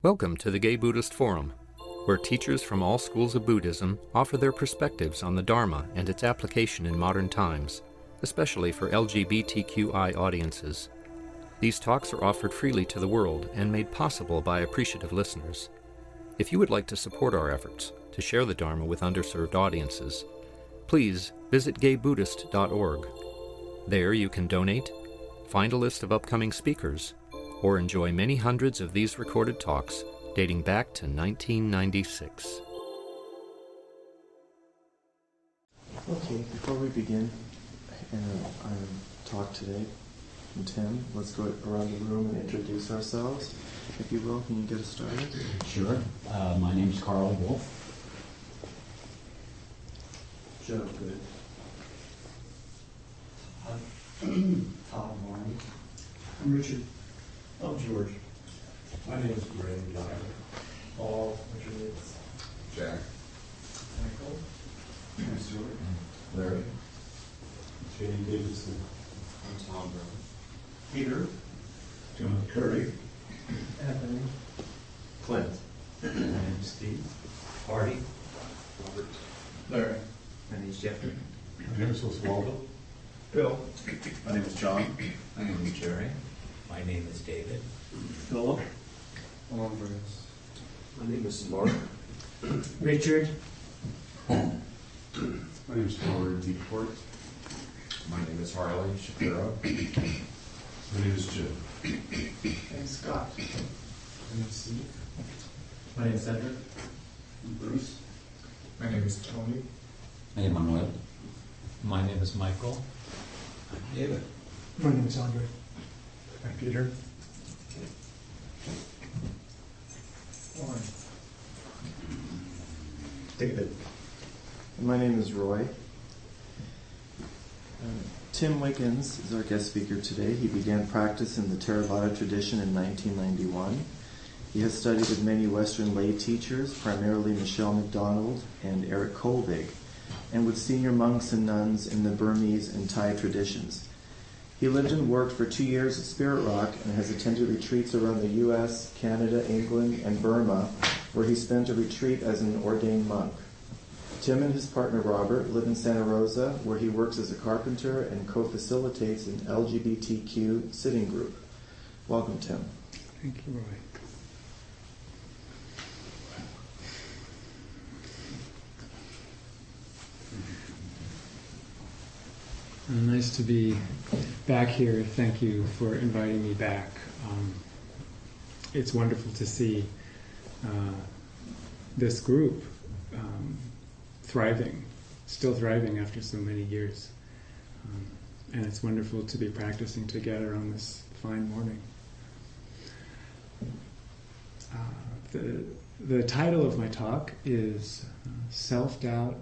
Welcome to the Gay Buddhist Forum, where teachers from all schools of Buddhism offer their perspectives on the Dharma and its application in modern times, especially for LGBTQI audiences. These talks are offered freely to the world and made possible by appreciative listeners. If you would like to support our efforts to share the Dharma with underserved audiences, please visit gaybuddhist.org. There you can donate, find a list of upcoming speakers, or enjoy many hundreds of these recorded talks dating back to 1996. Okay, before we begin our talk today, Tim, let's go around the room and introduce ourselves. If you will, can you get us started? Sure. My name's Carl Wolf. Joe, good. Tom Warren. I'm Richard. I'm George. My name is Greg Dyer. Paul. Richard. Jack. Michael. I'm Stuart. Larry. Shane Davidson. I'm Tom Bruein. Peter. John Curry. Anthony. Clint. My name's Steve. Artie. Robert. Larry. My name's Jeffrey. My name is Oswaldo. Bill. My name is John. My name is Jerry. My name is David. Philip. Bruce. My name is Mark. Richard. My name is Howard Deeport. My name is Harley Shapiro. My name is Jim. And Scott. My name's Steve. My name's Cedric. Bruce. My name is Tony. Hey, Manuel. My name is Michael. I'm David. My name is Andre. I'm Peter. Warren. David. And my name is Roy. Tim Wickens is our guest speaker today. He began practice in the Theravada tradition in 1991. He has studied with many Western lay teachers, primarily Michele McDonald and Eric Kolvig, and with senior monks and nuns in the Burmese and Thai traditions. He lived and worked for 2 years at Spirit Rock and has attended retreats around the U.S., Canada, England, and Burma, where he spent a retreat as an ordained monk. Tim and his partner Robert live in Santa Rosa, where he works as a carpenter and co-facilitates an LGBTQ sitting group. Welcome, Tim. Thank you, Roy. Nice to be back here. Thank you for inviting me back. It's wonderful to see this group still thriving after so many years. And it's wonderful to be practicing together on this fine morning. The title of my talk is Self-Doubt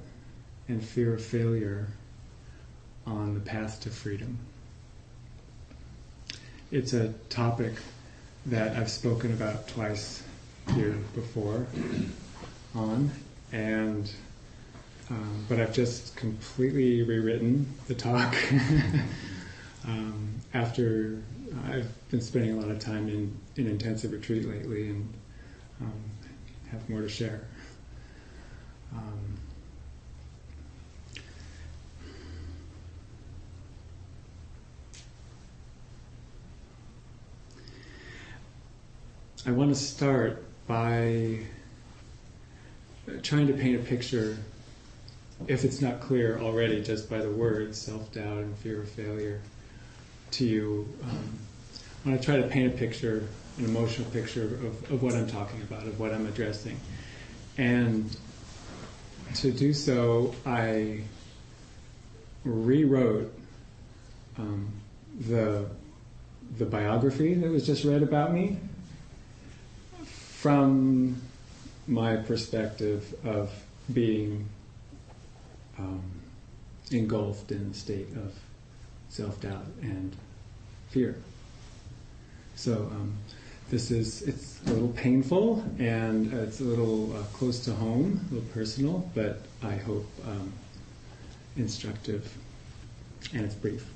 and Fear of Failure on the Path to Freedom. It's a topic that I've spoken about twice here before but I've just completely rewritten the talk after I've been spending a lot of time in intensive retreat lately and have more to share. I want to start by trying to paint a picture, if it's not clear already just by the words self-doubt and fear of failure to you. I want to try to paint a picture, an emotional picture of what I'm talking about, of what I'm addressing. And to do so, I rewrote the biography that was just read about me from my perspective of being engulfed in a state of self-doubt and fear. So it's a little painful and it's a little close to home, a little personal, but I hope instructive, and it's brief.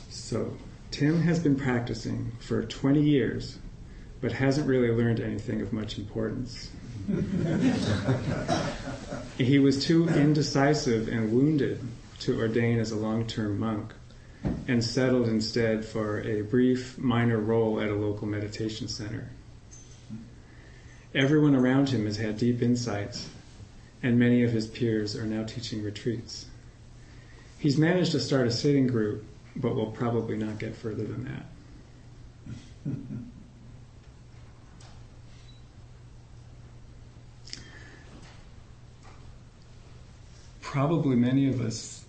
So Tim has been practicing for 20 years but hasn't really learned anything of much importance. He was too indecisive and wounded to ordain as a long-term monk, and settled instead for a brief minor role at a local meditation center. Everyone around him has had deep insights, and many of his peers are now teaching retreats. He's managed to start a sitting group, but will probably not get further than that. Probably many of us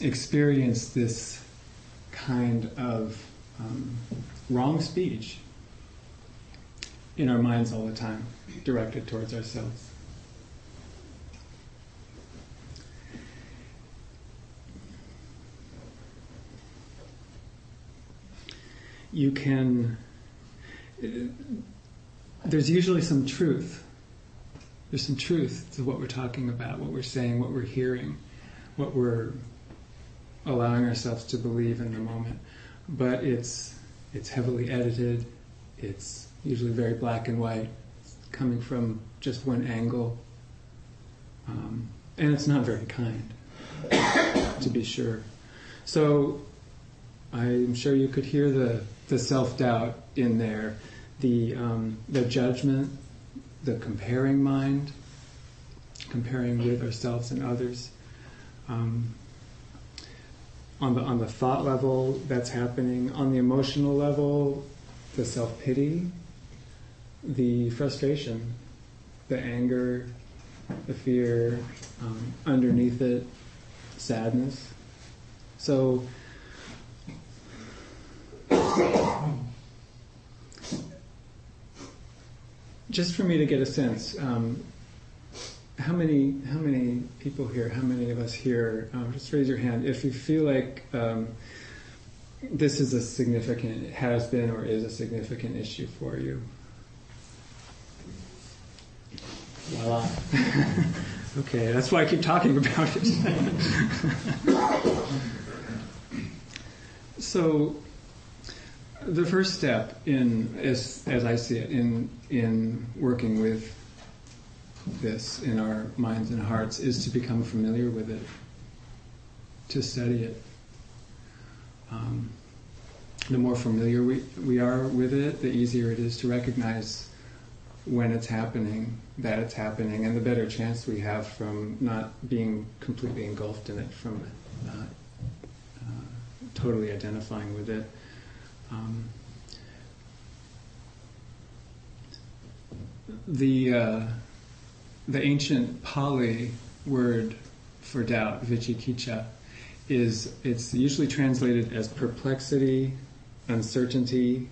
experience this kind of wrong speech in our minds all the time, directed towards ourselves. There's usually some truth. There's some truth to what we're talking about, what we're saying, what we're hearing, what we're allowing ourselves to believe in the moment. But it's heavily edited. It's usually very black and white, coming from just one angle. And it's not very kind, to be sure. So I'm sure you could hear the self-doubt in there, the judgment, the comparing mind, comparing with ourselves and others. On the thought level, that's happening. On the emotional level, the self-pity, the frustration, the anger, the fear, underneath it, sadness. So just for me to get a sense, how many people here, how many of us here, just raise your hand if you feel like this is has been or is a significant issue for you. Voila. Okay, that's why I keep talking about it. So, the first step as I see it, in working with this in our minds and hearts is to become familiar with it, to study it. The more familiar we are with it, the easier it is to recognize when it's happening, that it's happening, and the better chance we have from not being completely engulfed in it, from totally identifying with it. The ancient Pali word for doubt, vicikiccha, it's usually translated as perplexity, uncertainty,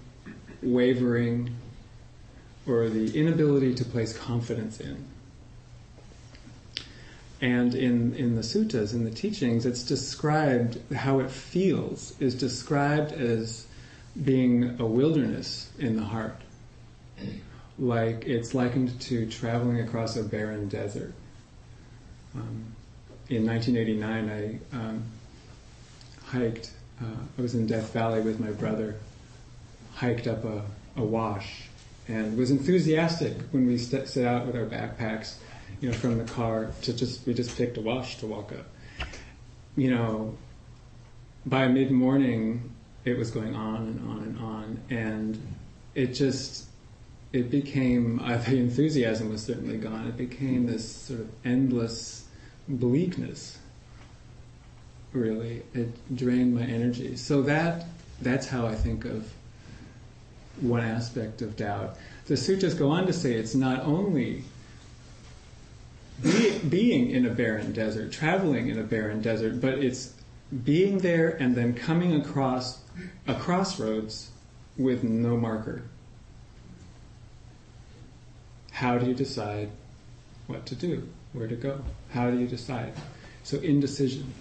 wavering, or the inability to place confidence in. And in the suttas, in the teachings, it's described, how it feels is described as being a wilderness in the heart. Like it's likened to traveling across a barren desert. In 1989, I hiked, I was in Death Valley with my brother, hiked up a wash, and was enthusiastic when we set out with our backpacks, from the car we just picked a wash to walk up. By mid-morning, it was going on and on and on, and it became, the enthusiasm was certainly gone. It became this sort of endless bleakness, really. It drained my energy. So that's how I think of one aspect of doubt. The sutras go on to say it's not only being in a barren desert, traveling in a barren desert, but it's being there and then coming across a crossroads with no marker. How do you decide what to do, where to go? How do you decide? So indecision,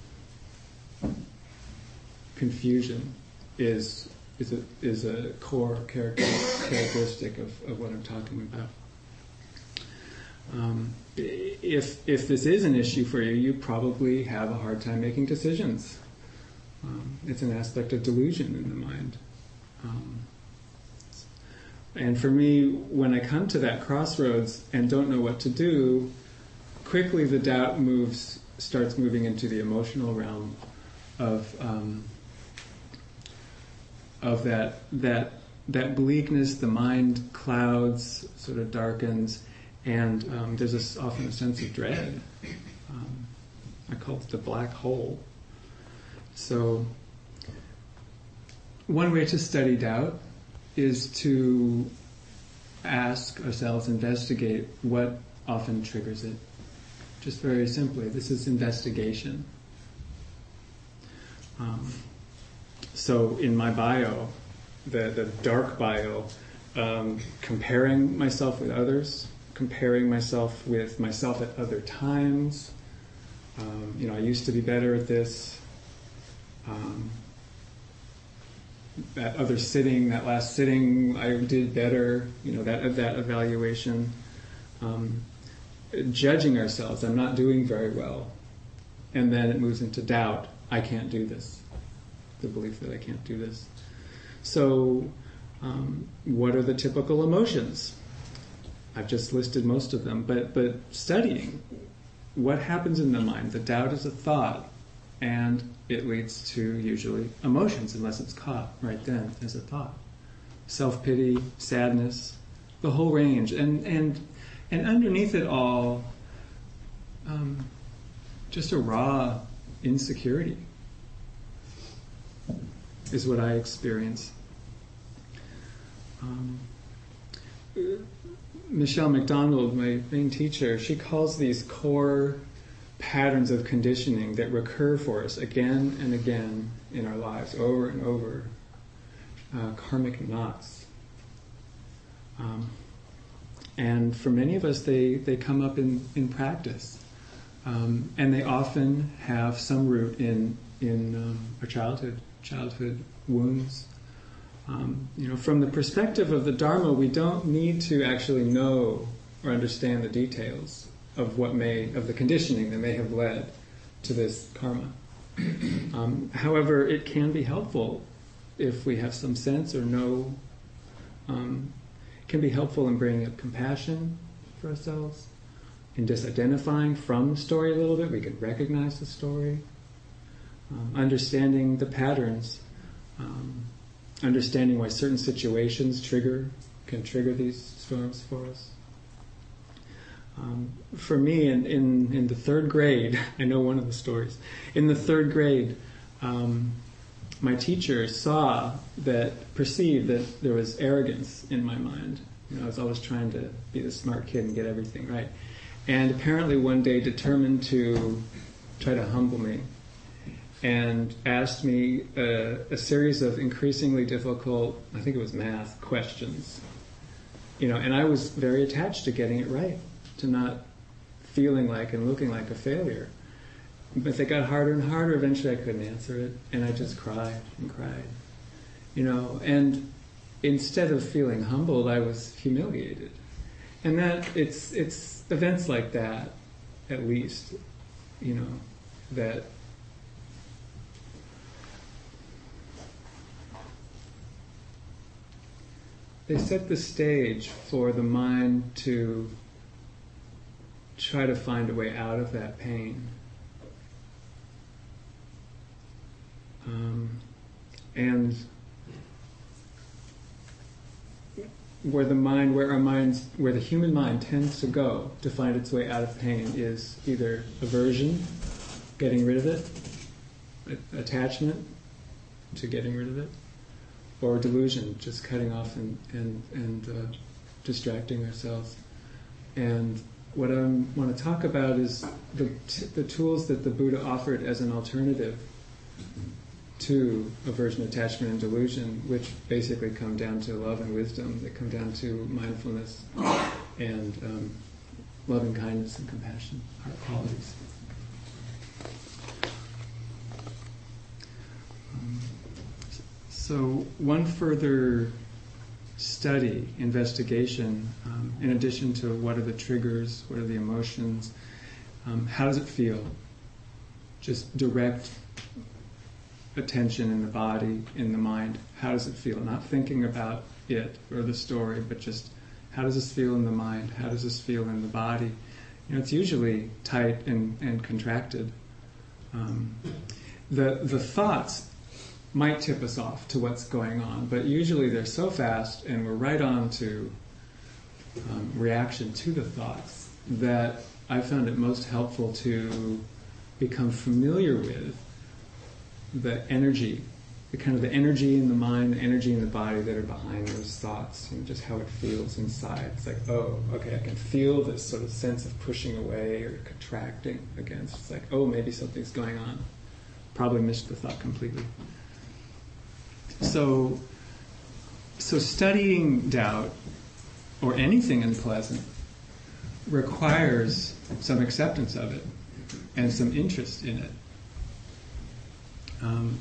confusion is a core characteristic of what I'm talking about. If this is an issue for you, you probably have a hard time making decisions. It's an aspect of delusion in the mind. And for me, when I come to that crossroads and don't know what to do, quickly the doubt starts moving into the emotional realm of that bleakness. The mind clouds, sort of darkens, and there's often a sense of dread. I call it the black hole. So one way to study doubt is to ask ourselves, investigate what often triggers it. Just very simply, this is investigation. So in my bio, the dark bio, comparing myself with others, comparing myself with myself at other times. I used to be better at this. That other sitting, that last sitting, I did better. That evaluation. Judging ourselves, I'm not doing very well. And then it moves into doubt. I can't do this. The belief that I can't do this. So, what are the typical emotions? I've just listed most of them, but studying what happens in the mind. The doubt is a thought, and it leads to usually emotions, unless it's caught right then as a thought. Self-pity, sadness, the whole range, and underneath it all, just a raw insecurity is what I experience. Michele McDonald, my main teacher, she calls these core patterns of conditioning that recur for us again and again in our lives, over and over, karmic knots. And for many of us, they come up in practice. And they often have some root in our childhood wounds. From the perspective of the Dharma, we don't need to actually know or understand the details of the conditioning that may have led to this karma. However, it can be helpful if we have some sense or know. It can be helpful in bringing up compassion for ourselves, in disidentifying from the story a little bit. We can recognize the story, understanding the patterns, understanding why certain situations can trigger these storms for us. For me, in the third grade, I know one of the stories. In the third grade, my teacher perceived that there was arrogance in my mind. I was always trying to be the smart kid and get everything right. And apparently one day determined to try to humble me and asked me a series of increasingly difficult, I think it was math, questions. And I was very attached to getting it right, to not feeling like and looking like a failure. But they got harder and harder. Eventually I couldn't answer it, and I just cried and cried. And instead of feeling humbled, I was humiliated. And that it's events like that, at least, that they set the stage for the mind to try to find a way out of that pain. And where the human mind tends to go to find its way out of pain is either aversion, getting rid of it, attachment to getting rid of it, or delusion, just cutting off and distracting ourselves. And what I want to talk about is the tools that the Buddha offered as an alternative to aversion, attachment, and delusion, which basically come down to love and wisdom, that come down to mindfulness and loving kindness and compassion, heart qualities. So one further study, investigation, in addition to what are the triggers, what are the emotions, how does it feel? Just direct attention in the body, in the mind. How does it feel? Not thinking about it or the story, but just how does this feel in the mind? How does this feel in the body? It's usually tight and contracted. The thoughts might tip us off to what's going on, but usually they're so fast and we're right on to reaction to the thoughts that I found it most helpful to become familiar with the energy, the energy in the mind, the energy in the body that are behind those thoughts, just how it feels inside. It's like, oh, okay, I can feel this sort of sense of pushing away or contracting against. It's like, oh, maybe something's going on. Probably missed the thought completely. So studying doubt, or anything unpleasant, requires some acceptance of it and some interest in it.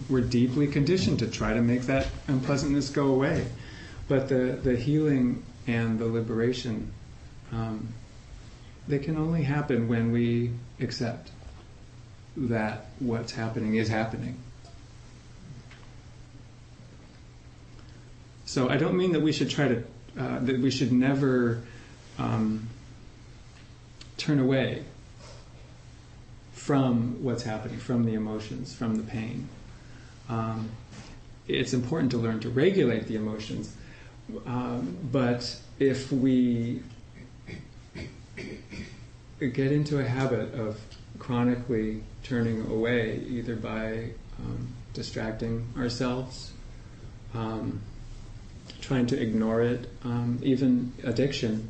We're deeply conditioned to try to make that unpleasantness go away. But the healing and the liberation, they can only happen when we accept that what's happening is happening. So I don't mean that we should try to, that we should never turn away from what's happening, from the emotions, from the pain. It's important to learn to regulate the emotions, but if we get into a habit of chronically turning away, either by distracting ourselves, trying to ignore it, even addiction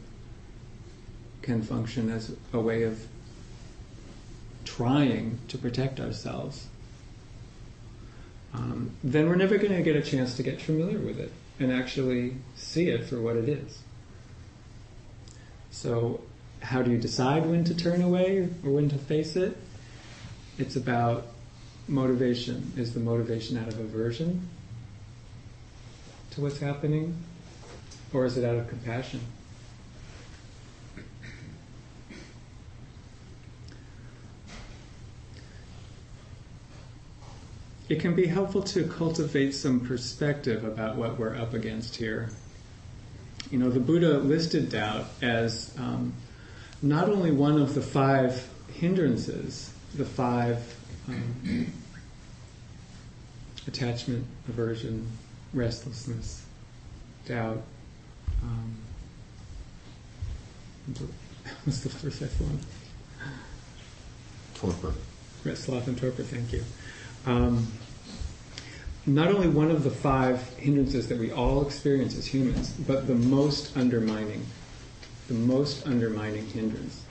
can function as a way of trying to protect ourselves, then we're never going to get a chance to get familiar with it and actually see it for what it is. So how do you decide when to turn away or when to face it? It's about motivation. Is the motivation out of aversion to what's happening, or is it out of compassion? It can be helpful to cultivate some perspective about what we're up against here. The Buddha listed doubt as not only one of the 5 hindrances, the 5 attachment, aversion, restlessness, doubt. What's the first one? Torpor. Sloth and torpor, thank you. Not only one of the 5 hindrances that we all experience as humans, but the most undermining hindrance.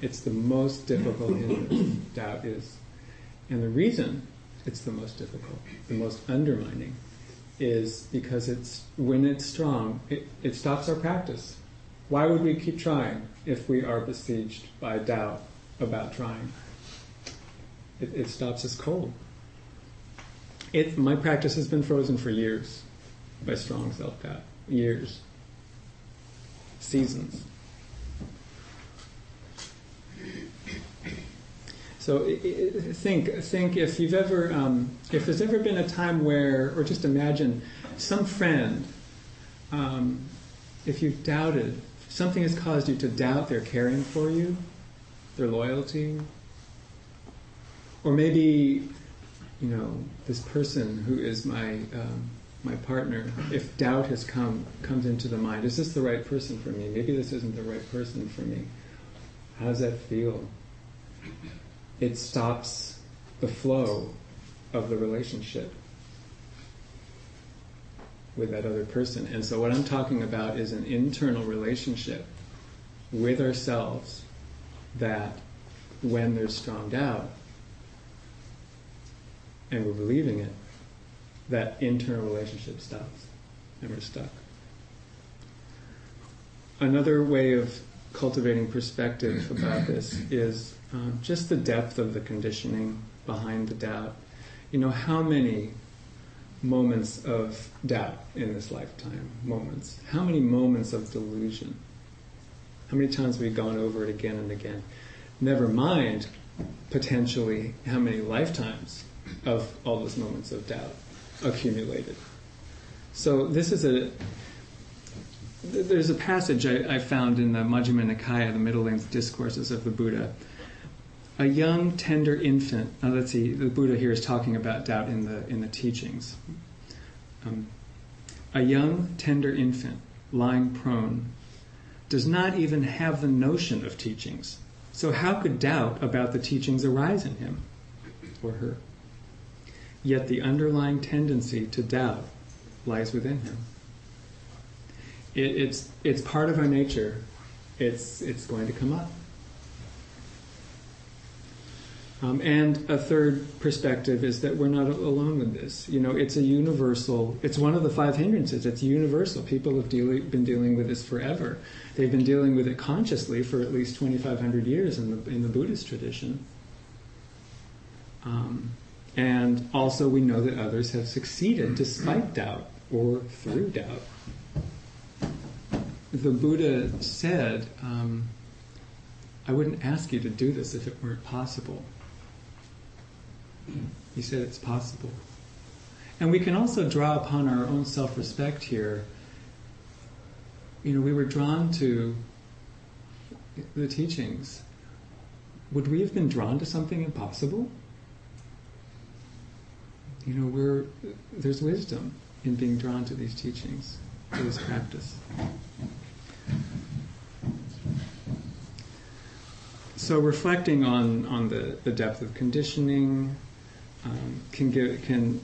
It's the most difficult hindrance, doubt is. And the reason it's the most difficult, the most undermining, is because when it's strong, it stops our practice. Why would we keep trying if we are besieged by doubt about trying? It stops us cold. My practice has been frozen for years by strong self-doubt. Years. Seasons. So think if you've ever, if there's ever been a time where, or just imagine some friend, if you've doubted, something has caused you to doubt their caring for you, their loyalty, or maybe, this person who is my partner, if doubt comes into the mind, is this the right person for me? Maybe this isn't the right person for me. How does that feel? It stops the flow of the relationship with that other person. And so what I'm talking about is an internal relationship with ourselves that when there's strong doubt, and we're believing it, that internal relationship stops and we're stuck. Another way of cultivating perspective about this is just the depth of the conditioning behind the doubt. How many moments of doubt in this lifetime? Moments. How many moments of delusion? How many times we've gone over it again and again? Never mind, potentially, how many lifetimes of all those moments of doubt accumulated. So there's a passage I found in the Majjhima Nikaya, the middle-length discourses of the Buddha. A young, tender infant. Now let's see. The Buddha here is talking about doubt in the teachings. A young, tender infant lying prone does not even have the notion of teachings. So how could doubt about the teachings arise in him or her? Yet the underlying tendency to doubt lies within him. It's part of our nature. It's going to come up. And a third perspective is that we're not alone with this. It's a universal. It's one of the 5 hindrances. It's universal. People have been dealing with this forever. They've been dealing with it consciously for at least 2,500 years in the Buddhist tradition. And also we know that others have succeeded despite doubt or through doubt. The Buddha said, I wouldn't ask you to do this if it weren't possible. He said it's possible. And we can also draw upon our own self-respect here. We were drawn to the teachings. Would we have been drawn to something impossible? There's wisdom in being drawn to these teachings, to this practice. So reflecting on the depth of conditioning can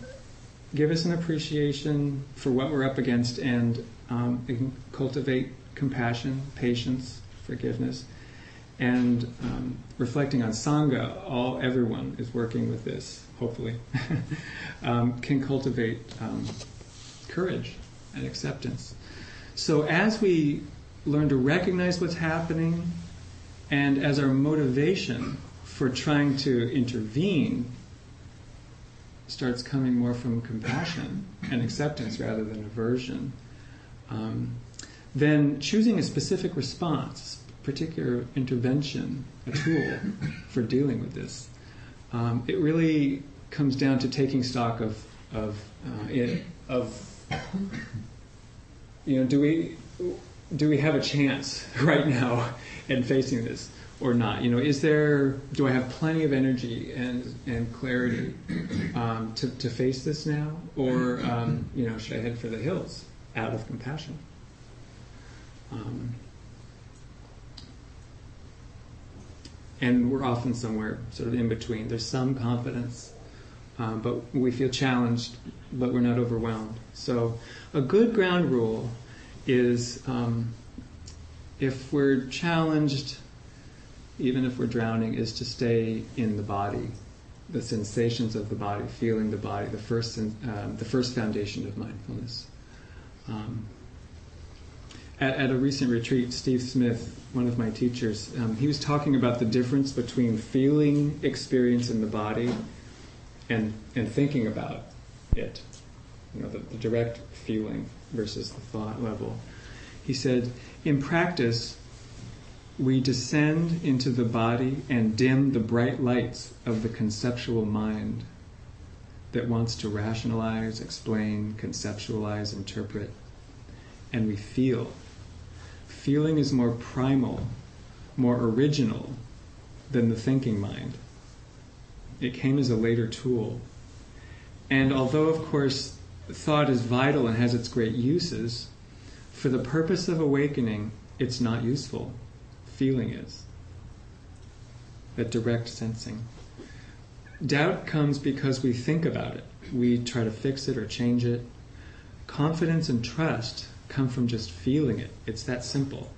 give us an appreciation for what we're up against, and it can cultivate compassion, patience, forgiveness, and reflecting on Sangha. Everyone is working with this, hopefully, can cultivate courage and acceptance. So as we learn to recognize what's happening, and as our motivation for trying to intervene starts coming more from compassion and acceptance rather than aversion, then choosing a specific response, particular intervention, a tool for dealing with this, it really comes down to taking stock of do we have a chance right now in facing this or not? Do I have plenty of energy and clarity to face this now, or should I head for the hills out of compassion? And we're often somewhere sort of in between. There's some confidence, but we feel challenged, but we're not overwhelmed. So a good ground rule is if we're challenged, even if we're drowning, is to stay in the body, the sensations of the body, feeling the body, the first foundation of mindfulness. At a recent retreat, Steve Smith, one of my teachers, he was talking about the difference between feeling experience in the body and thinking about it, the direct feeling versus the thought level. He said, in practice, we descend into the body and dim the bright lights of the conceptual mind that wants to rationalize, explain, conceptualize, interpret, and we feel. Feeling is more primal, more original than the thinking mind. It came as a later tool. And although, of course, thought is vital and has its great uses, for the purpose of awakening, it's not useful. Feeling is. That direct sensing. Doubt comes because we think about it. We try to fix it or change it. Confidence and trust come from just feeling it. It's that simple.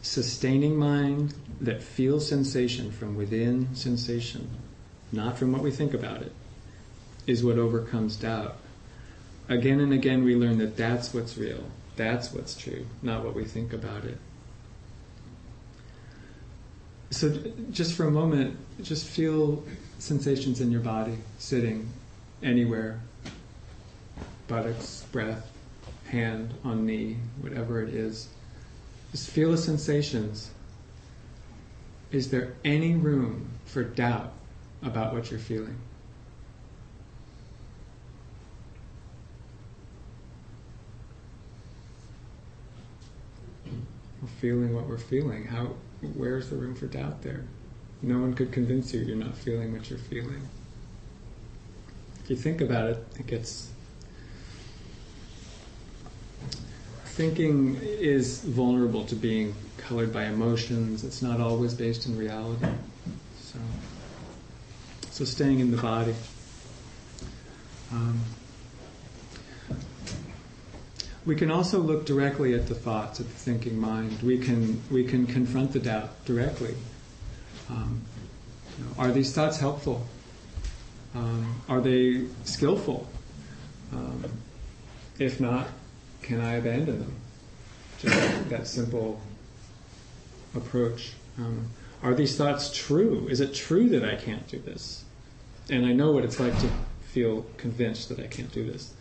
Sustaining mind that feels sensation from within sensation, not from what we think about it, is what overcomes doubt. Again and again we learn that that's what's real, that's what's true, not what we think about it. So just for a moment, just feel sensations in your body, sitting anywhere, buttocks, breath, hand on knee, whatever it is. Just feel the sensations. Is there any room for doubt about what you're feeling? feeling what we're feeling. Where's the room for doubt there? No one could convince you you're not feeling what you're feeling. If you think about it, it gets... Thinking is vulnerable to being colored by emotions. It's not always based in reality. So staying in the body. We can also look directly at the thoughts, at the thinking mind. We can confront the doubt directly. Are these thoughts helpful? Are they skillful? If not, can I abandon them? Just that simple approach. Are these thoughts true? Is it true that I can't do this? And I know what it's like to feel convinced that I can't do this.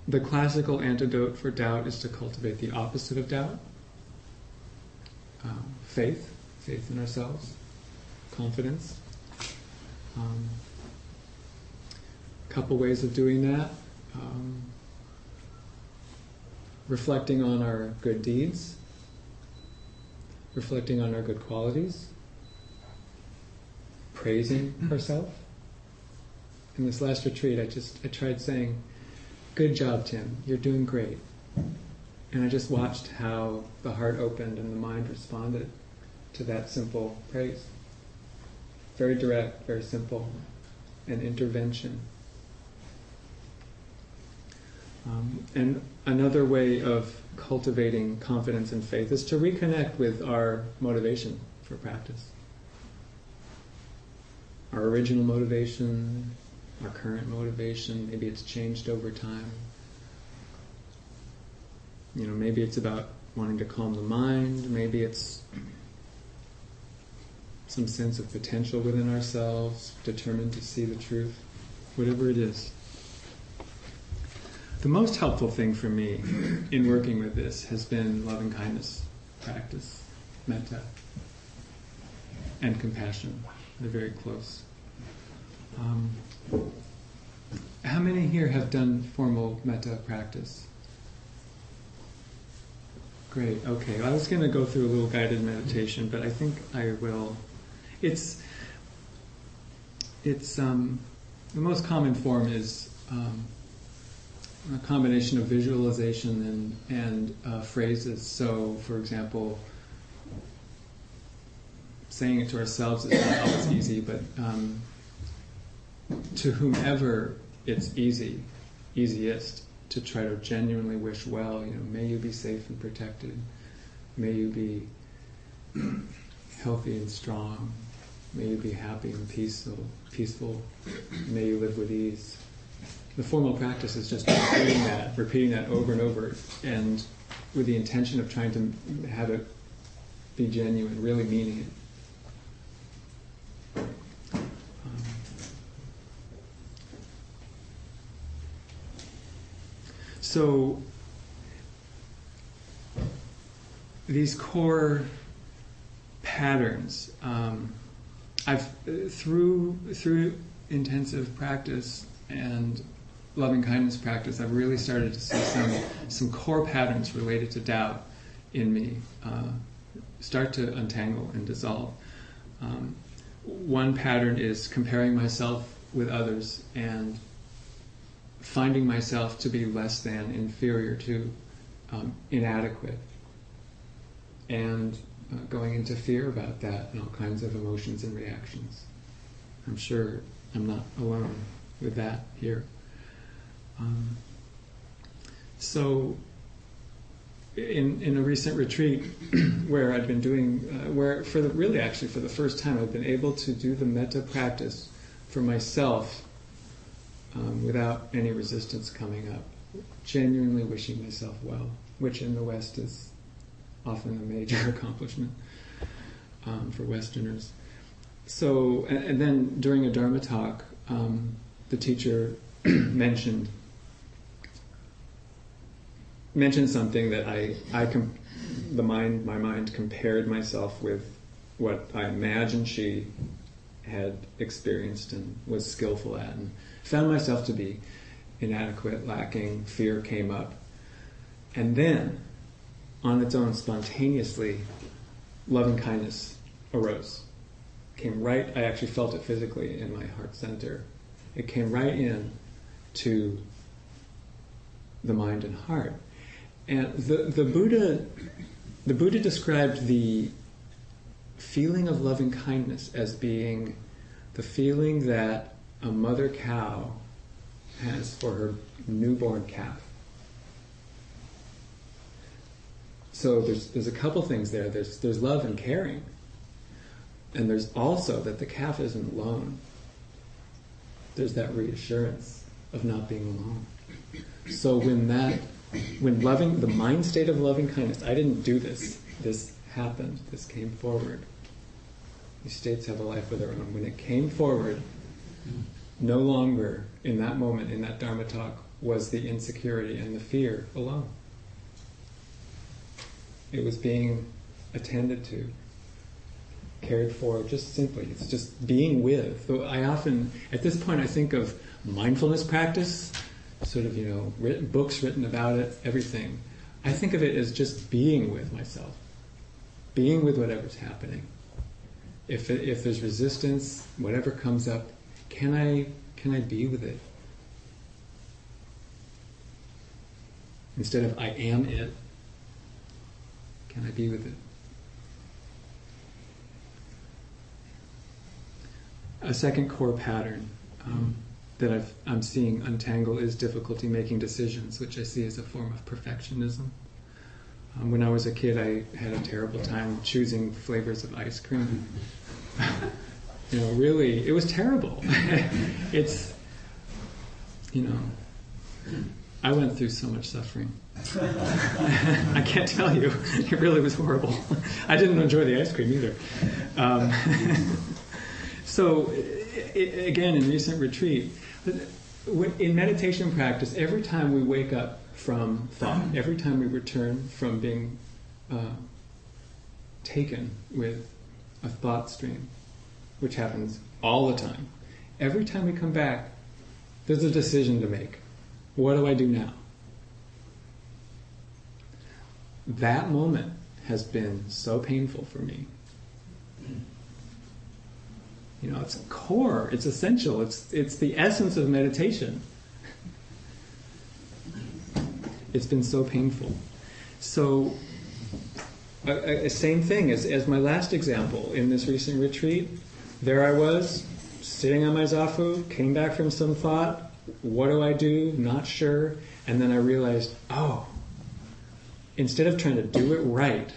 The classical antidote for doubt is to cultivate the opposite of doubt. Faith in ourselves, confidence. Couple ways of doing that. Reflecting on our good deeds, reflecting on our good qualities, praising ourselves. In this last retreat, I tried saying, "Good job, Tim, you're doing great." And I just watched how the heart opened and the mind responded to that simple praise. Very direct, very simple, an intervention. And another way of cultivating confidence and faith is to reconnect with our motivation for practice. Our original motivation, our current motivation, maybe it's changed over time. Maybe it's about wanting to calm the mind, maybe it's some sense of potential within ourselves, determined to see the truth, whatever it is. The most helpful thing for me in working with this has been loving kindness practice, metta, and compassion. They're very close. How many here have done formal metta practice? Great, okay. I was going to go through a little guided meditation, but I think I will. It's the most common form is a combination of visualization and phrases. So, for example, saying it to ourselves is not always easy, but to whomever it's easiest to try to genuinely wish well. May you be safe and protected. May you be healthy and strong. May you be happy and peaceful. May you live with ease. The formal practice is just repeating that over and over, and with the intention of trying to have it be genuine, really meaning it. So these core patterns, I've through intensive practice and loving kindness practice, I've really started to see some core patterns related to doubt in me start to untangle and dissolve. One pattern is comparing myself with others and finding myself to be less than, inferior to, inadequate, and going into fear about that and all kinds of emotions and reactions. I'm sure I'm not alone with that here. So in a recent retreat where I'd been doing, where for the first time I've been able to do the metta practice for myself without any resistance coming up, genuinely wishing myself well, which in the West is often a major accomplishment for Westerners. So, and then during a Dharma talk, the teacher mentioned something that my mind compared myself with what I imagined she had experienced and was skillful at, and found myself to be. inadequate, lacking, fear came up. And then, on its own, spontaneously, loving kindness arose. Came right, I actually felt it physically in my heart center. It came right in to the mind and heart. And the Buddha described the feeling of loving kindness as being the feeling that a mother cow has for her newborn calf. So there's a couple things there. There's love and caring. And there's also that the calf isn't alone. There's that reassurance of not being alone. So when loving, the mind state of loving kindness, I didn't do this. This happened. This came forward. These states have a life of their own. When it came forward, no longer in that moment, in that Dharma talk, was the insecurity and the fear alone. It was being attended to, cared for, just simply. It's just being with. So I often, at this point, I think of mindfulness practice, sort of, books written about it, everything. I think of it as just being with myself, being with whatever's happening. If there's resistance, whatever comes up, can I be with it? Instead of I am it, can I be with it? A second core pattern that I'm seeing untangle is difficulty making decisions, which I see as a form of perfectionism. When I was a kid, I had a terrible time choosing flavors of ice cream. Really, it was terrible. It's, I went through so much suffering. I can't tell you. It really was horrible. I didn't enjoy the ice cream either. So, again, in recent retreat, in meditation practice, every time we wake up from thought, every time we return from being taken with a thought stream, which happens all the time, every time we come back, there's a decision to make. What do I do now? That moment has been so painful for me. It's core, it's essential, it's the essence of meditation. It's been so painful. So, same thing as my last example in this recent retreat. There I was, sitting on my zafu, came back from some thought, what do I do? Not sure. And then I realized, instead of trying to do it right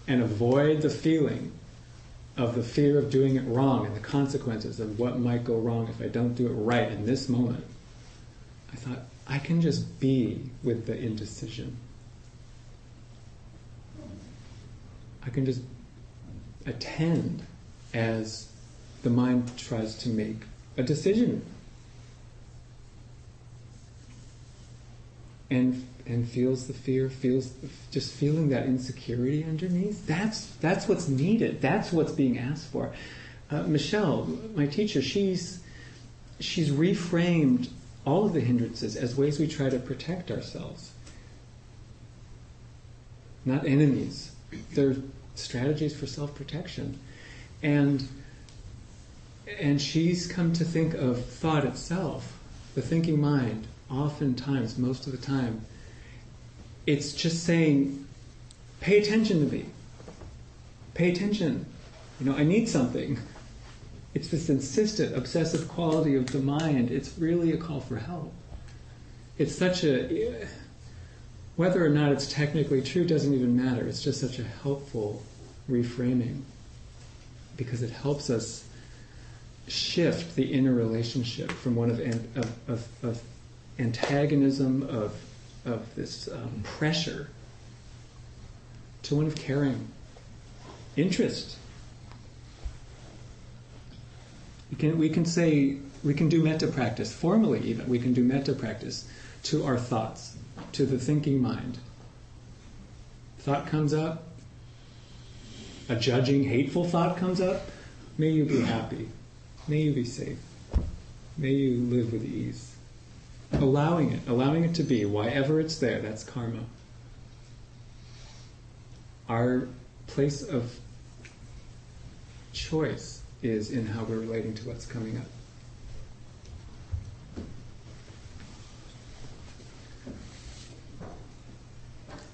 and avoid the feeling of the fear of doing it wrong and the consequences of what might go wrong if I don't do it right in this moment, I thought, I can just be with the indecision. I can just attend as the mind tries to make a decision. And feels the fear, just feeling that insecurity underneath. That's what's needed. That's what's being asked for. Michele, my teacher, she's reframed all of the hindrances as ways we try to protect ourselves. Not enemies. They're strategies for self-protection. And she's come to think of thought itself, the thinking mind, oftentimes, most of the time, it's just saying, pay attention to me. Pay attention. I need something. It's this insistent, obsessive quality of the mind. It's really a call for help. It's such a... Whether or not it's technically true doesn't even matter. It's just such a helpful reframing because it helps us shift the inner relationship from one of antagonism, of this pressure, to one of caring, interest. We can do metta practice, formally even, we can do metta practice to our thoughts, to the thinking mind. Thought comes up, a judging, hateful thought comes up, may you be happy, may you be safe, may you live with ease. allowing it to be, why ever it's there, that's karma. Our place of choice is in how we're relating to what's coming up.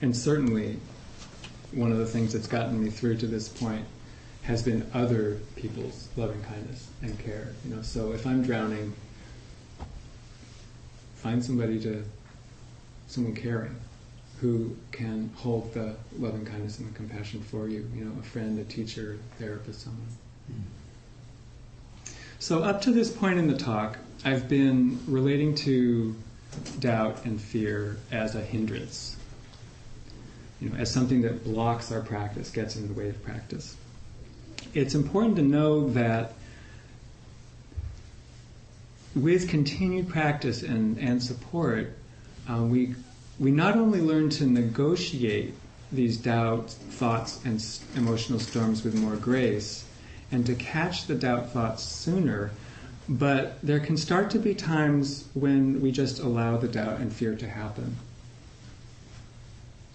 And certainly, one of the things that's gotten me through to this point has been other people's loving kindness and care. So if I'm drowning, find someone caring, who can hold the loving kindness and the compassion for you. A friend, a teacher, therapist, someone. So up to this point in the talk, I've been relating to doubt and fear as a hindrance. As something that blocks our practice, gets in the way of practice. It's important to know that with continued practice and support, we not only learn to negotiate these doubt thoughts and emotional storms with more grace, and to catch the doubt thoughts sooner, but there can start to be times when we just allow the doubt and fear to happen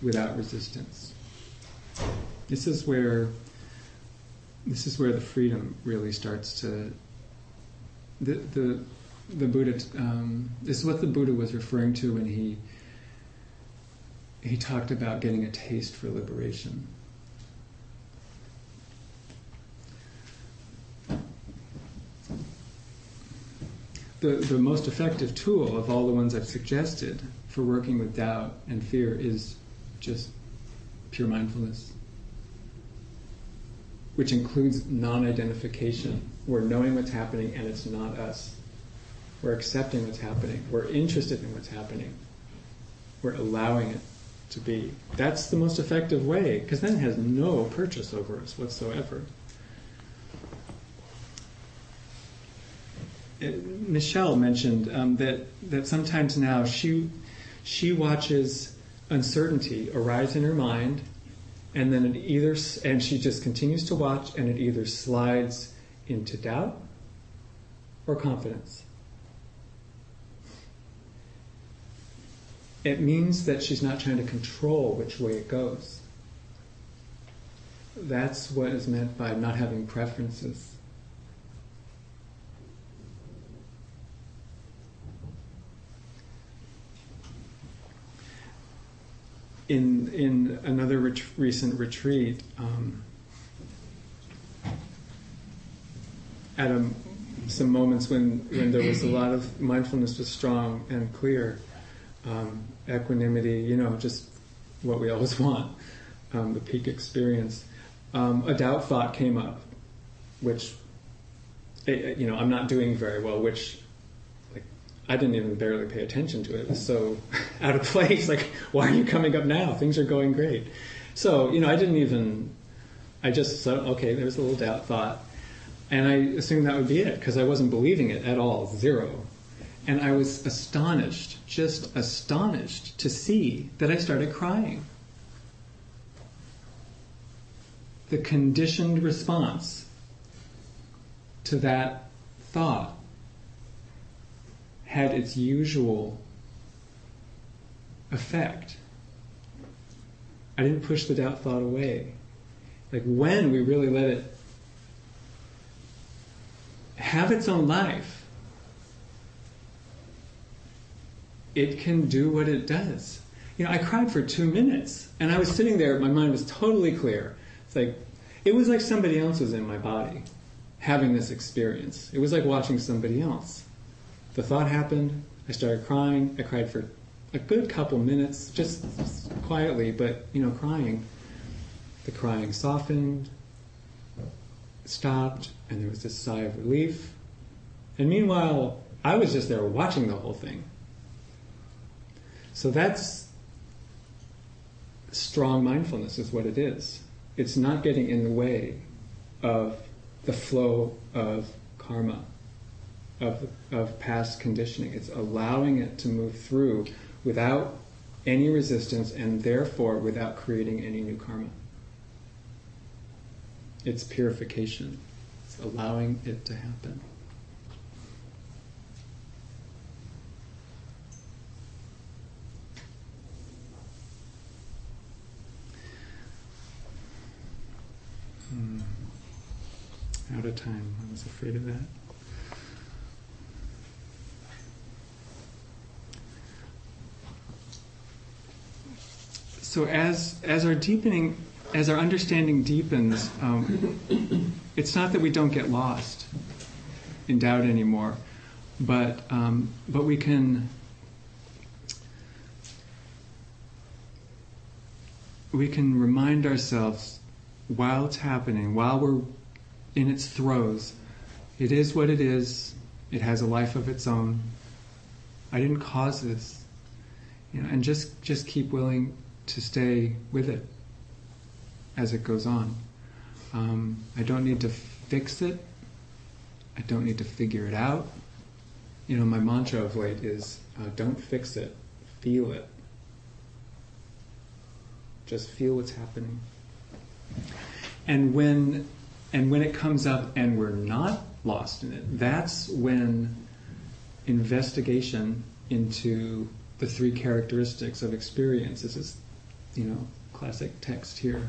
without resistance. This is where the freedom really starts to. The Buddha. This is what the Buddha was referring to when he talked about getting a taste for liberation. The most effective tool of all the ones I've suggested for working with doubt and fear is just pure mindfulness, which includes non-identification. We're knowing what's happening and it's not us. We're accepting what's happening. We're interested in what's happening. We're allowing it to be. That's the most effective way, because then it has no purchase over us whatsoever. Michele mentioned that sometimes now she watches uncertainty arise in her mind, and then and she just continues to watch, and it either slides into doubt or confidence. It means that she's not trying to control which way it goes. That's what is meant by not having preferences. In another recent retreat, at some moments when there was a lot of mindfulness was strong and clear, equanimity, just what we always want, the peak experience. A doubt thought came up, which, I'm not doing very well, which I didn't even barely pay attention to it. It was so out of place. Why are you coming up now? Things are going great. So, I just thought, okay, there's a little doubt thought. And I assumed that would be it, because I wasn't believing it at all, zero. And I was just astonished to see that I started crying. The conditioned response to that thought had its usual effect. I didn't push the doubt thought away. When we really let it have its own life, it can do what it does. I cried for 2 minutes, and I was sitting there, my mind was totally clear. It was like somebody else was in my body having this experience. It was like watching somebody else. The thought happened, I started crying. I cried for a good couple minutes, just quietly, but, crying. The crying softened, stopped, and there was this sigh of relief. And meanwhile, I was just there watching the whole thing. So that's strong mindfulness is what it is. It's not getting in the way of the flow of karma, of past conditioning. It's allowing it to move through without any resistance, and therefore without creating any new karma. It's purification. It's allowing it to happen. out of time. I was afraid of that. So as our understanding deepens, it's not that we don't get lost in doubt anymore, but we can remind ourselves while it's happening, while we're in its throes, it is what it is. It has a life of its own. I didn't cause this, and just keep willing to stay with it as it goes on. I don't need to fix it. I don't need to figure it out. My mantra of late is don't fix it, feel it. Just feel what's happening. And when it comes up and we're not lost in it, that's when investigation into the three characteristics of experience, this is, classic text here,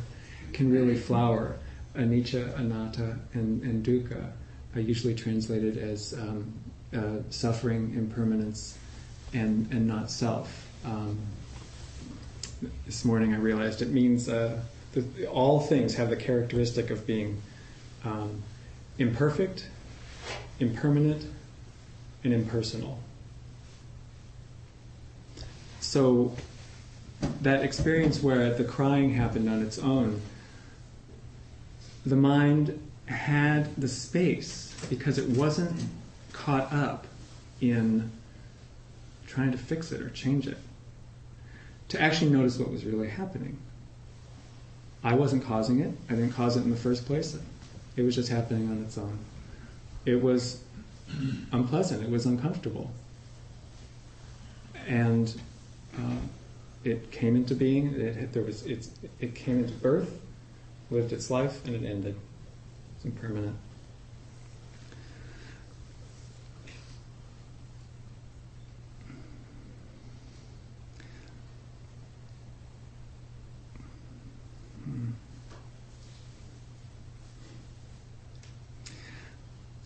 can really flower. Anicca, anatta, and dukkha are usually translated as suffering, impermanence, and not self. This morning I realized it means all things have the characteristic of being imperfect, impermanent, and impersonal. So that experience where the crying happened on its own, the mind had the space, because it wasn't caught up in trying to fix it or change it, to actually notice what was really happening. I wasn't causing it. I didn't cause it in the first place. It was just happening on its own. It was unpleasant. It was uncomfortable. And it came into being. It came into birth, lived its life, and it ended. It's impermanent.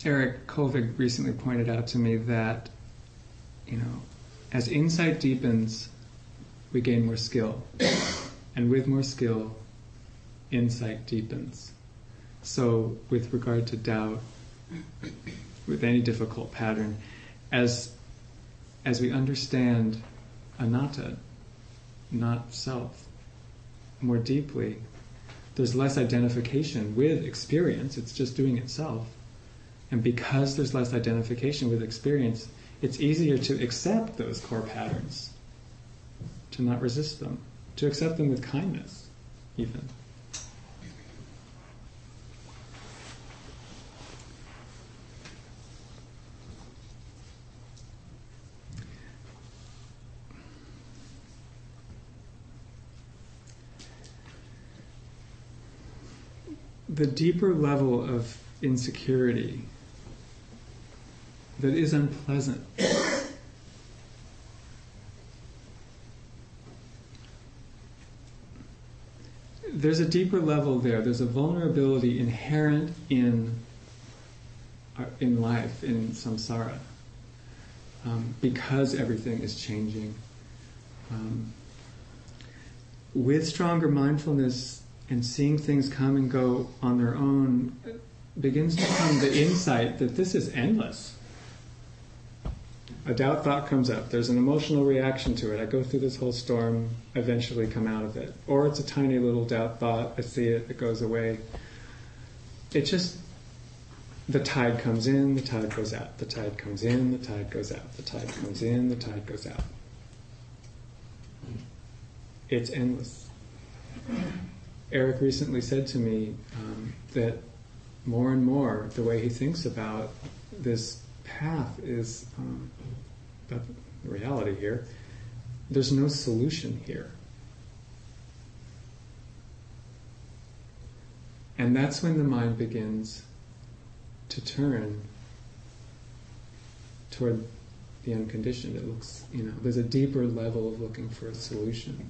Eric Kolvig recently pointed out to me that, as insight deepens, we gain more skill. And with more skill, insight deepens. So with regard to doubt, with any difficult pattern, as we understand anatta, not self, more deeply, there's less identification with experience. It's just doing itself. And because there's less identification with experience, it's easier to accept those core patterns, to not resist them, to accept them with kindness, even. The deeper level of insecurity that is unpleasant there's a deeper level there. There's a vulnerability inherent in life, in samsara, because everything is changing. With stronger mindfulness and seeing things come and go on their own, begins to come the insight that this is endless. A doubt thought comes up. There's an emotional reaction to it. I go through this whole storm, eventually come out of it. Or it's a tiny little doubt thought. I see it, it goes away. It just, the tide comes in, the tide goes out. The tide comes in, the tide goes out. The tide comes in, the tide goes out. It's endless. Eric recently said to me that more and more the way he thinks about this path is the reality here. There's no solution here. And that's when the mind begins to turn toward the unconditioned. It looks, there's a deeper level of looking for a solution.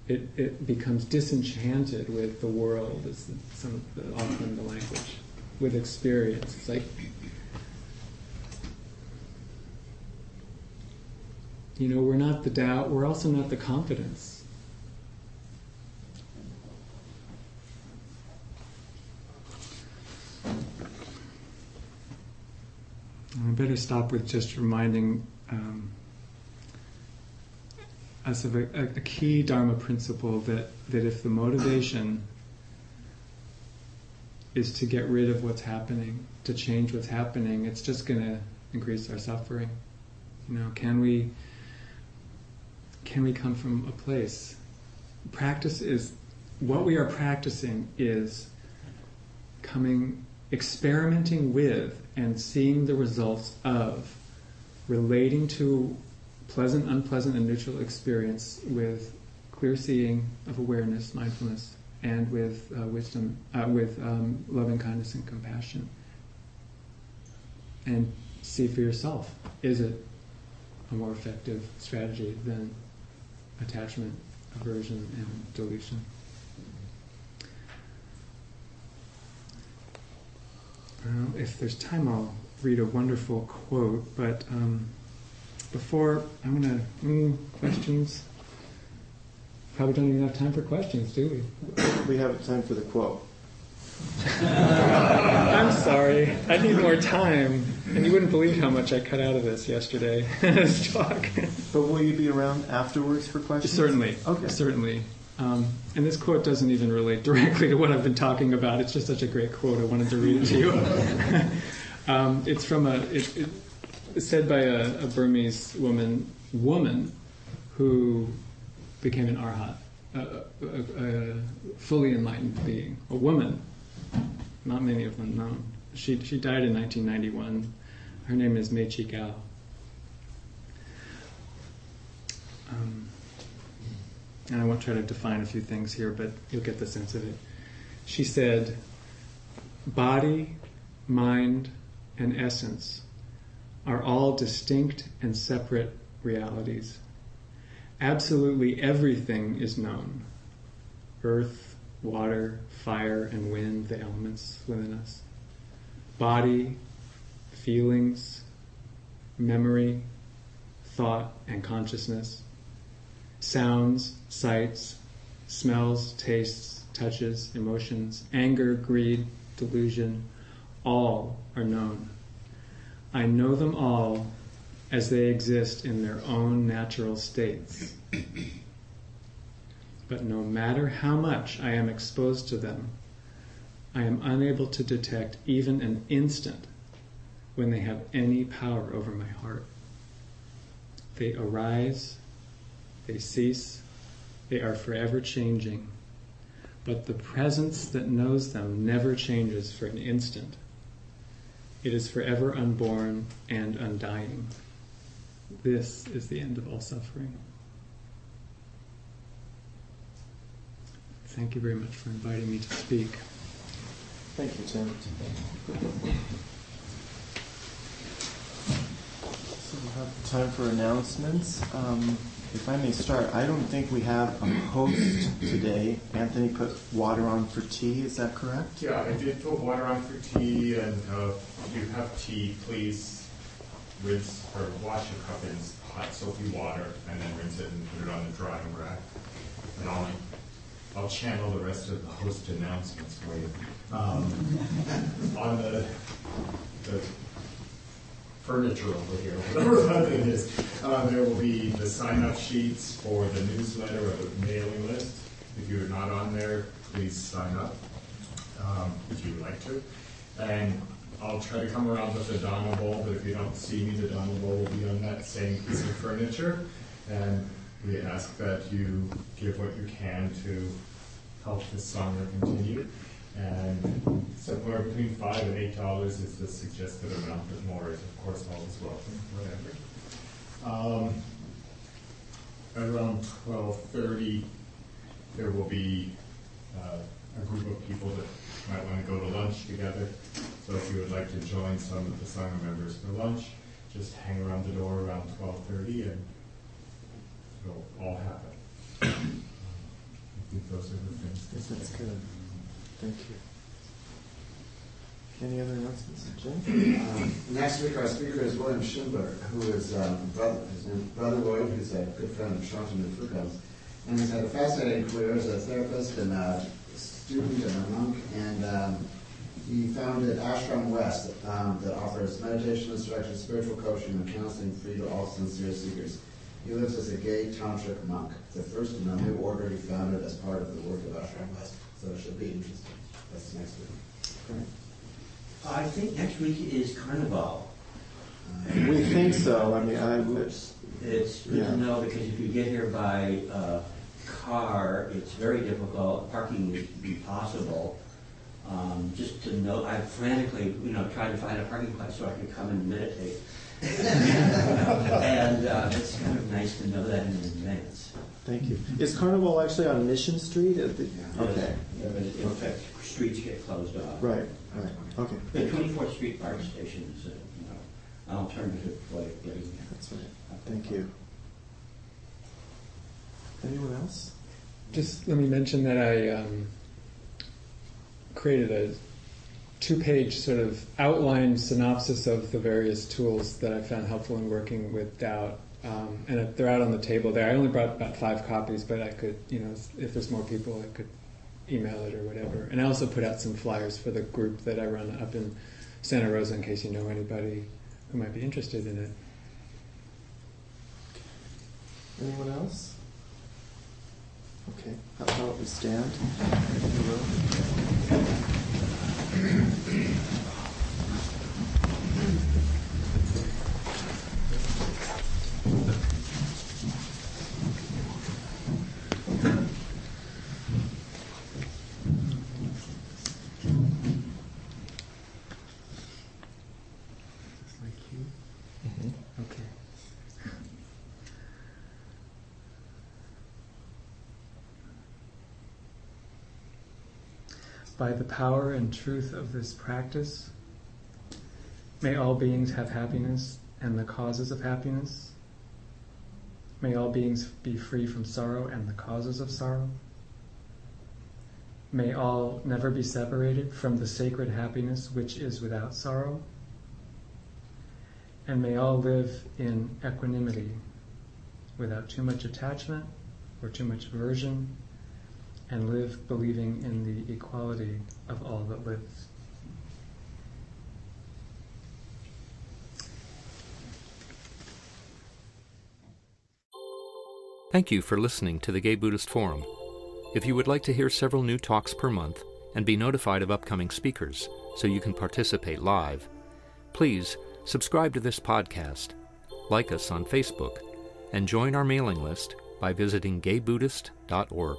It becomes disenchanted with the world, is often the language. with experience. It's like, we're not the doubt, we're also not the confidence. I better stop with just reminding us of a key Dharma principle that if the motivation is to get rid of what's happening, to change what's happening, it's just going to increase our suffering. Can we come from a place? Practice is, what we are practicing is experimenting with and seeing the results of relating to pleasant, unpleasant, and neutral experience with clear seeing of awareness, mindfulness, and with wisdom, with loving kindness and compassion. And see for yourself, is it a more effective strategy than attachment, aversion, and delusion? If there's time, I'll read a wonderful quote, but before, I'm going to, questions? Probably don't even have time for questions, do we? We have time for the quote. I'm sorry, I need more time. And you wouldn't believe how much I cut out of this yesterday, this talk. But will you be around afterwards for questions? Certainly. Okay. Certainly. And this quote doesn't even relate directly to what I've been talking about. It's just such a great quote. I wanted to read it to you. It's from it's said by a Burmese woman who became an arhat, a fully enlightened being, a woman. Not many of them know. She died in 1991. Her name is Michele. And I won't try to define a few things here, but you'll get the sense of it. She said, body, mind, and essence are all distinct and separate realities. Absolutely everything is known. Earth, water, fire, and wind, the elements within us. Body, feelings, memory, thought, and consciousness. Sounds, sights, smells, tastes, touches, emotions, anger, greed, delusion, all are known. I know them all as they exist in their own natural states. But no matter how much I am exposed to them, I am unable to detect even an instant when they have any power over my heart. They arise, they cease, they are forever changing, but the presence that knows them never changes for an instant. It is forever unborn and undying. This is the end of all suffering. Thank you very much for inviting me to speak. Thank you, Tim. So we have time for announcements. If I may start, I don't think we have a host today. Anthony put water on for tea, is that correct? Yeah, I did put water on for tea, and if you have tea, please rinse or wash a cup in hot soapy water, and then rinse it and put it on the drying rack. And I'll channel the rest of the host announcements for you. On the furniture over here, whatever that is, there will be the sign-up sheets for the newsletter or the mailing list. If you're not on there, please sign up if you'd like to. And I'll try to come around with the Donna bowl, but if you don't see me, the Donna bowl will be on that same piece of furniture. And we ask that you give what you can to help this sanger continue. And somewhere between $5 and $8 is the suggested amount, but more is of course always welcome, whatever. Around 12:30 there will be a group of people that might want to go to lunch together. So if you would like to join some of the Sangha members for lunch, just hang around the door around 12:30 and it'll all happen. I think those are the things. Yes, that's good. Thank you. Any other announcements, Jim? Next week, our speaker is William Schindler, who is his name is Brother Lloyd, who's a good friend of Shantan and Wickens, and he's had a fascinating career as a therapist and a student and a monk, and he founded Ashram West that offers meditation instruction, spiritual coaching, and counseling free to all sincere seekers. He lives as a gay tantric monk, the first in a new order he founded as part of the work of Ashram West. So it should be interesting. That's next week. Great. I think next week is Carnival. We think so. I mean, It's good to know because if you get here by car, it's very difficult. Parking would be possible. Just to know, I frantically, tried to find a parking place so I could come and meditate. And it's kind of nice to know that in advance. Thank you. Is Carnival actually on Mission Street? Okay. Yeah, but in streets get closed off. Right. Okay. The 24th Street Fire Station is an alternative way of getting there. That's right. Thank you. Anyone else? Just let me mention that I created a 2-page sort of outline synopsis of the various tools that I found helpful in working with doubt. And they're out on the table there. I only brought about 5 copies, but I could, if there's more people, I could email it or whatever. And I also put out some flyers for the group that I run up in Santa Rosa in case you know anybody who might be interested in it. Anyone else? Okay. How about we stand? By the power and truth of this practice, may all beings have happiness and the causes of happiness. May all beings be free from sorrow and the causes of sorrow. May all never be separated from the sacred happiness which is without sorrow. And may all live in equanimity, without too much attachment or too much aversion, and live believing in the equality of all that lives. Thank you for listening to the Gay Buddhist Forum. If you would like to hear several new talks per month and be notified of upcoming speakers so you can participate live, please subscribe to this podcast, like us on Facebook, and join our mailing list by visiting gaybuddhist.org.